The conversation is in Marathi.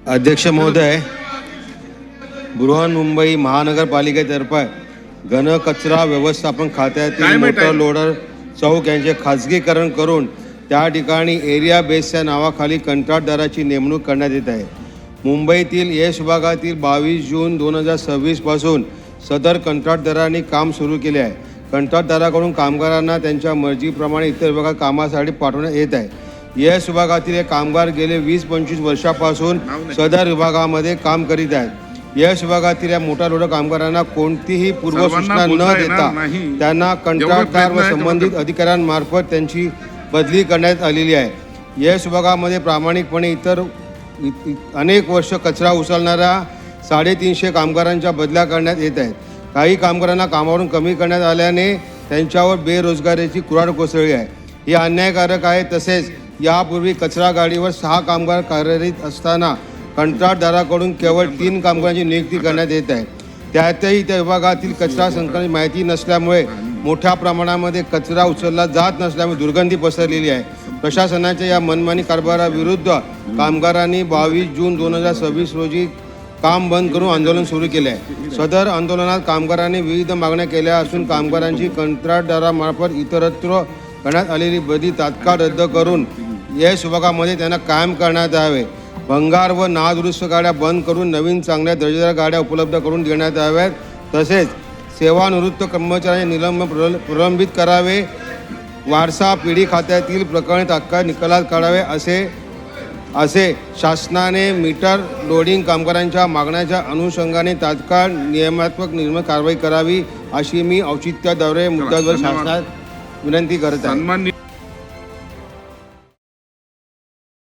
अध्यक्ष महोदय, बृहन्मुंबई महानगरपालिकेतर्फे घनकचरा व्यवस्थापन खात्यातील मोटर लोडर चौक यांचे खाजगीकरण करून त्या ठिकाणी एरिया बेसच्या नावाखाली कंत्राटदाराची नेमणूक करण्यात येत आहे। मुंबईतील यश विभागातील 22 जून 2026 पासून सदर कंत्राटदारांनी काम सुरू केले आहे। कंत्राटदाराकडून कामगारांना त्यांच्या मर्जीप्रमाणे इतर विभागात कामासाठी पाठवण्यात येत आहे। यश विभागातील हे कामगार गेले 20-25 वर्षापासून सदर विभागामध्ये काम करीत आहेत। यश विभागातील या मोठा लोड कामगारांना कोणतीही पूर्वसूचना न देता त्यांना कंत्राटदार व संबंधित अधिकाऱ्यांमार्फत त्यांची बदली करण्यात आलेली आहे। यश विभागामध्ये प्रामाणिकपणे इतर अनेक वर्ष कचरा उचलणाऱ्या 350 कामगारांच्या बदल्या करण्यात येत आहेत। काही कामगारांना कामावरून कमी करण्यात आल्याने त्यांच्यावर बेरोजगारीची कुऱ्हाड कोसळली आहे। हे अन्यायकारक आहे। तसेच यापूर्वी कचरा गाडीवर 6 कामगार कार्यरत असताना कंत्राटदाराकडून केवळ 3 कामगारांची नियुक्ती करण्यात येत आहे। त्यातही त्या विभागातील कचरा संकलनाची माहिती नसल्यामुळे मोठ्या प्रमाणामध्ये कचरा उचलला जात नसल्यामुळे दुर्गंधी पसरलेली आहे। प्रशासनाच्या या मनमानी कारभाराविरुद्ध कामगारांनी 22 जून 2026 रोजी काम बंद करून आंदोलन सुरू केले आहे। सदर आंदोलनात कामगारांनी विविध मागण्या केल्या असून कामगारांची कंत्राटदारामार्फत इतरत्र करण्यात आलेली बदली तात्काळ रद्द करून यश विभागामध्ये त्यांना कायम करण्यात यावे। भंगार व नादुरुस्त गाड्या बंद करून नवीन चांगल्या दर्जेदार गाड्या उपलब्ध करून देण्यात याव्यात। तसेच सेवानिवृत्त कर्मचाऱ्यांचे निलंबन प्रलंबित करावे। वारसा पिढी खात्यातील प्रकरणे तात्काळ निकालात काढावे असे शासनाने मीटर लोडिंग कामगारांच्या मागण्याच्या अनुषंगाने तात्काळ नियमात्मक कारवाई करावी अशी मी औचित्याद्वारे मुद्द्यावर शासनात विनंती करत आहे।